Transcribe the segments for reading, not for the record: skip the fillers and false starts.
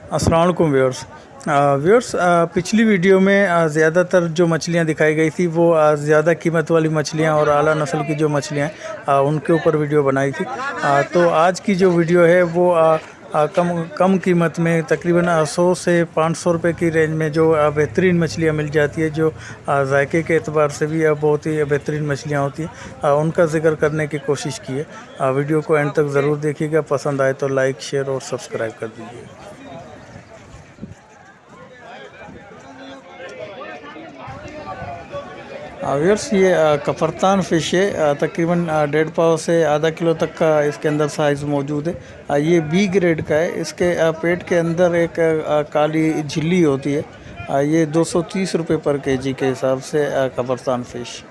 अस्सलाम वालेकुम viewers. Viewers, पिछली वीडियो में ज़्यादातर जो मछलियाँ दिखाई गई थी वो ज़्यादा कीमत वाली मछलियाँ और आला नस्ल की जो मछलियाँ हैं उनके ऊपर वीडियो बनाई थी। तो आज की जो वीडियो है वो कम कम कीमत में तकरीबन 100 से 500 रुपये की रेंज में जो बेहतरीन मछलियाँ मिल जाती है, जो जायके के एतबार से भी बहुत ही बेहतरीन मछलियाँ होती हैं, उनका ज़िक्र करने की कोशिश की है। वीडियो को एंड तक ज़रूर देखिएगा। पसंद आए तो लाइक, शेयर और सब्सक्राइब कर दीजिएगा। व्यूअर्स, ये कफरतान फ़िश है। तकरीबन 1.5 पाव से आधा किलो तक का इसके अंदर साइज़ मौजूद है। ये बी ग्रेड का है। इसके पेट के अंदर एक काली झिल्ली होती है। ये 230 रुपये पर केजी के हिसाब से कफरतान फ़िश।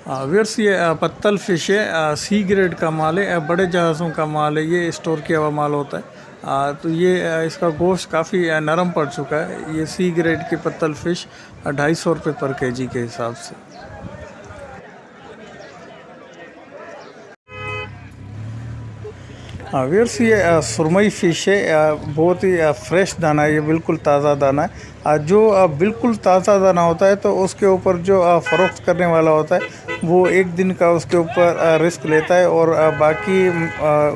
व्यूअर्स, ये पत्तल फ़िश है। सी ग्रेड का माल है। बड़े जहाज़ों का माल है। ये स्टोर किया हुआ माल होता है। तो ये इसका गोश्त काफ़ी नरम पड़ चुका है। ये सी ग्रेड की पत्तल फ़िश 250 रुपये पर केजी के हिसाब से। व्यूअर्स, ये सुरमई फ़िश है। बहुत ही फ्रेश दाना है। ये बिल्कुल ताज़ा दाना है। जो बिल्कुल ताज़ा दाना होता है तो उसके ऊपर जो फ़रोख्त करने वाला होता है वो एक दिन का उसके ऊपर रिस्क लेता है, और बाकी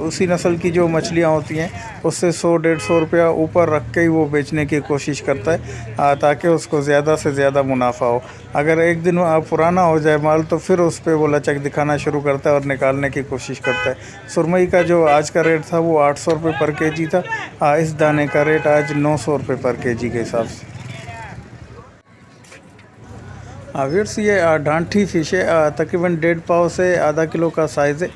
उसी नस्ल की जो मछलियाँ होती हैं उससे 100-150 रुपया ऊपर रख के ही वो बेचने की कोशिश करता है, ताकि उसको ज़्यादा से ज़्यादा मुनाफा हो। अगर एक दिन पुराना हो जाए माल तो फिर उस पर वो लचक दिखाना शुरू करता है और निकालने की कोशिश करता है। सुरमई का जो आज का रेट था वो 800 रुपये पर केजी था। इस दाने का रेट आज 900 रुपये पर केजी के हिसाब से। व्यूअर्स, ये डांठी फ़िश है। तकरीबन 1.5 पाव से आधा किलो का साइज़ है।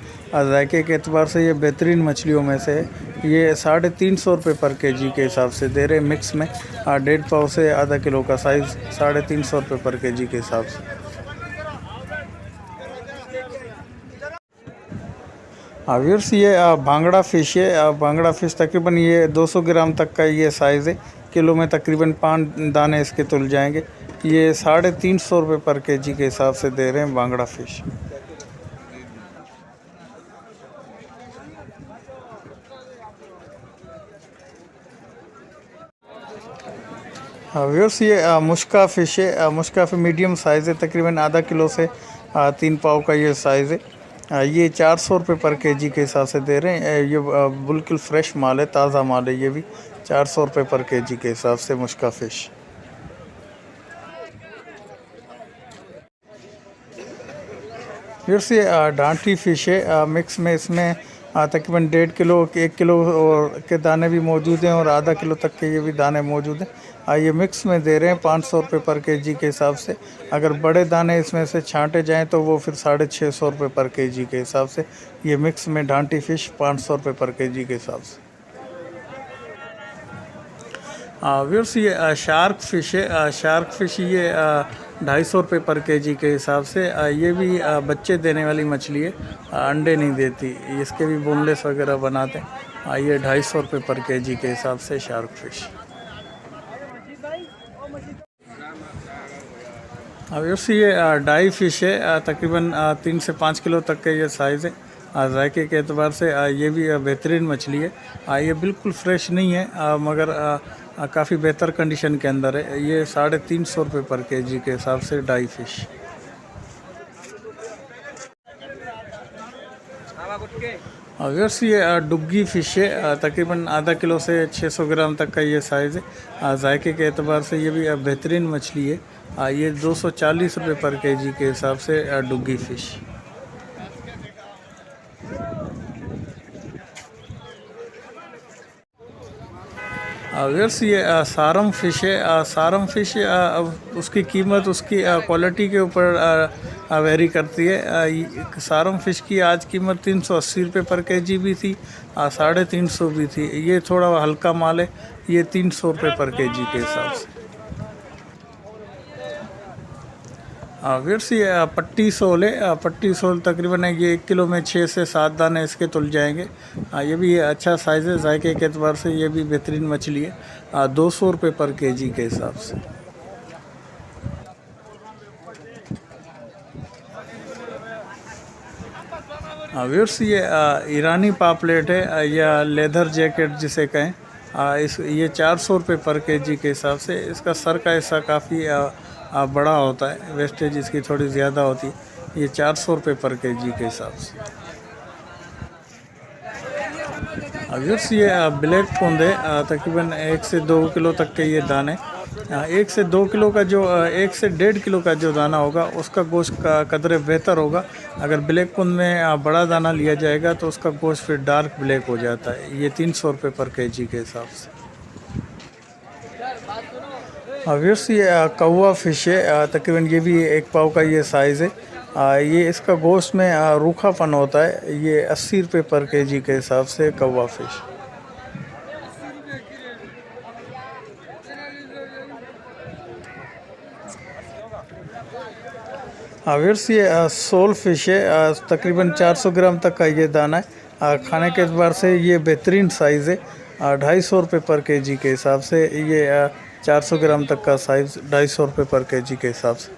जायके के एतबार से ये बेहतरीन मछलियों में से है। ये 350 रुपये पर केजी के हिसाब से दे रहे मिक्स में। 1.5 पाव से आधा किलो का साइज़ 350 रुपये पर केजी के हिसाब से। व्यूअर्स, ये भांगड़ा फ़िश है। भांगड़ा फ़िश तकरीबन ये 200 ग्राम तक का ये साइज़ है। किलो में तकरीबन 5 दाने इसके तुल जाएंगे। ये 350 रुपये पर केजी के हिसाब से दे रहे हैं भांगड़ा फ़िश। व्यूअर्स, ये मुश्का फ़िश है। मुश्का फ़िश मीडियम साइज़ है। तकरीबन आधा किलो से 3 पाव का ये साइज़ है। ये 400 रुपये पर केजी के हिसाब से दे रहे हैं। ये बिल्कुल फ्रेश माल है, ताज़ा माल है। ये भी 400 रुपये पर केजी के हिसाब से मुश्का फ़िश। फिर से डांठी फ़िश है। मिक्स में इसमें तकरीबन 1.5 किलो 1 किलो और के दाने भी मौजूद हैं, और आधा किलो तक के ये भी दाने मौजूद हैं। ये मिक्स में दे रहे हैं 500 रुपये पर केजी के हिसाब से। अगर बड़े दाने इसमें से छांटे जाएं तो वो फिर 650 रुपये पर केजी के हिसाब से। ये मिक्स में डांठी फ़िश 500 रुपये पर केजी के हिसाब से। व्यूअर्स, ये शार्क फ़िश है। शार्क फ़िश ये 250 रुपये पर केजी के हिसाब से। ये भी बच्चे देने वाली मछली है। अंडे नहीं देती। इसके भी बोनलेस वगैरह बनाते हैं। ये 250 रुपये पर केजी के हिसाब से शार्क फ़िश। व्यूअर्स, ये डाई फ़िश है। तकरीबन 3 से 5 किलो तक का ये साइज़ है। जायके के एतबार से ये भी बेहतरीन मछली है। ये बिल्कुल फ्रेश नहीं है, मगर काफ़ी बेहतर कंडीशन के अंदर है। ये 350 रुपये पर केजी के हिसाब से डाई फ़िश। व्यूअर्स, ये डुग्गी फ़िश है। तकरीबन आधा किलो से 600 ग्राम तक का ये साइज़ है। जायके के एतबार से ये भी बेहतरीन मछली है। ये 240 रुपये पर केजी के हिसाब से डुग्गी फ़िश। व्यूअर्स, ये सारम फ़िश है। सारम फ़िश उसकी कीमत उसकी क्वालिटी के ऊपर वेरी करती है। सारम फ़िश की आज कीमत 380 रुपये पर केजी भी थी, 350 भी थी। ये थोड़ा हल्का माल है। ये 300 रुपये पर केजी के हिसाब से। व्यूअर्स, ये पट्टी सोल है। पट्टी सोल तकरीबन ये 1 किलो में 6 से 7 दाने इसके तुल जाएंगे। ये भी अच्छा साइज़ है। जायके के एतबार से ये भी बेहतरीन मछली है। 200 रुपये पर केजी के हिसाब से। व्यूअर्स ये ईरानी पापलेट है या लेदर जैकेट जिसे कहें। इस ये 400 रुपये पर केजी के हिसाब से। इसका सर का हिस्सा काफ़ी बड़ा होता है, वेस्टेज इसकी थोड़ी ज़्यादा होती है। ये 400 रुपये पर केजी के हिसाब से। व्यूअर्स ये ब्लैक पोंदे तकरीबन 1 से 2 किलो तक के ये दाने। 1 से 2 किलो का जो 1 से 1.5 किलो का जो दाना होगा उसका गोश्त का कदरे बेहतर होगा। अगर ब्लैक पोंद में बड़ा दाना लिया जाएगा तो उसका गोश्त फिर डार्क ब्लैक हो जाता है। ये 300 रुपये पर केजी के हिसाब से। व्यूअर्स ये कौवा फ़िश है। तकरीबन ये भी 1 पाव का ये साइज़ है। ये इसका गोश्त में रूखापन होता है। ये 80 रुपये पर केजी के हिसाब से कौवा फ़िश। व्यूअर्स ये सोल फ़िश है। तकरीबन 400 ग्राम तक का ये दाना है। खाने के एतबार से ये बेहतरीन साइज़ है। 250 रुपये पर केजी के हिसाब से। ये 400 ग्राम तक का साइज़ 250 रुपये पर केजी के हिसाब से।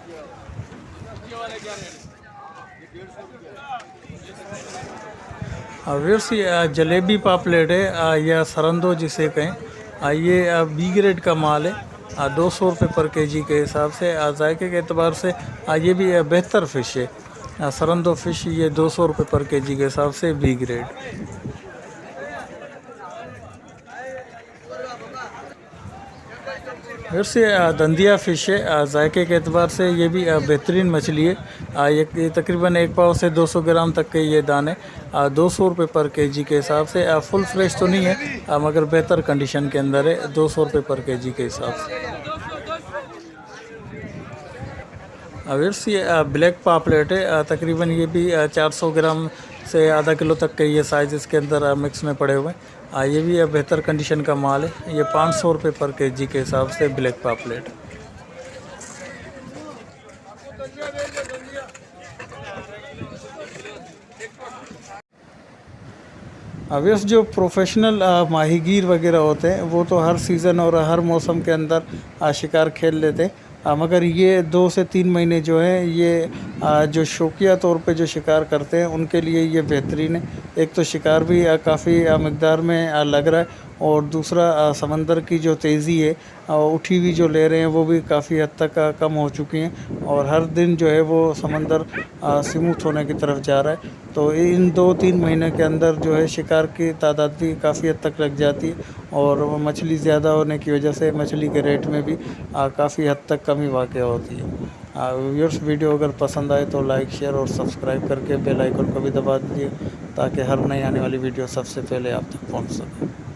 व्यूअर्स ये जलेबी पापलेट है या सरंदो जिसे कहें। ये बी ग्रेड का माल है। 200 रुपये पर केजी के हिसाब से। जायके के एतबार से ये भी बेहतर फ़िश है। सरंदो फ़िश ये 200 रुपये पर केजी के हिसाब से बी ग्रेड। फिर से दंदिया फ़िश है। जायके के एतबार से ये भी बेहतरीन मछली है। ये तकरीबन 1 पाव से 200 ग्राम तक के ये दाने 200 रुपये पर केजी के हिसाब से। फुल फ्रेश तो नहीं है मगर बेहतर कंडीशन के अंदर है। 200 रुपये पर केजी के हिसाब से। व्यूअर्स ये ब्लैक पापलेट है। तकरीबन ये भी 400 ग्राम से आधा किलो तक के ये साइज़ इसके अंदर मिक्स में पड़े हुए हैं। ये भी बेहतर कंडीशन का माल है। ये 500 रुपये पर केजी के हिसाब से ब्लैक पापलेट। व्यूअर्स जो प्रोफेशनल माहीगीर वगैरह होते हैं वो तो हर सीज़न और हर मौसम के अंदर शिकार खेल लेते हैं। मगर ये 2 से 3 महीने जो है ये जो शौकिया तौर पे जो शिकार करते हैं उनके लिए ये बेहतरीन है। एक तो शिकार भी काफ़ी मकदार में लग रहा है और दूसरा समंदर की जो तेज़ी है उठी हुई जो ले रहे हैं वो भी काफ़ी हद तक कम हो चुकी हैं और हर दिन जो है वो समंदर स्मूथ होने की तरफ जा रहा है। तो इन 2-3 महीने के अंदर जो है शिकार की तादाद भी काफ़ी हद तक लग जाती है और मछली ज़्यादा होने की वजह से मछली के रेट में भी काफ़ी हद तक कमी वाक़या होती है। व्यूअर्स वीडियो अगर पसंद आए तो लाइक शेयर और सब्सक्राइब करके बेल आइकन को भी दबा दीजिए ताकि हर नई आने वाली वीडियो सबसे पहले आप तक पहुंच सके।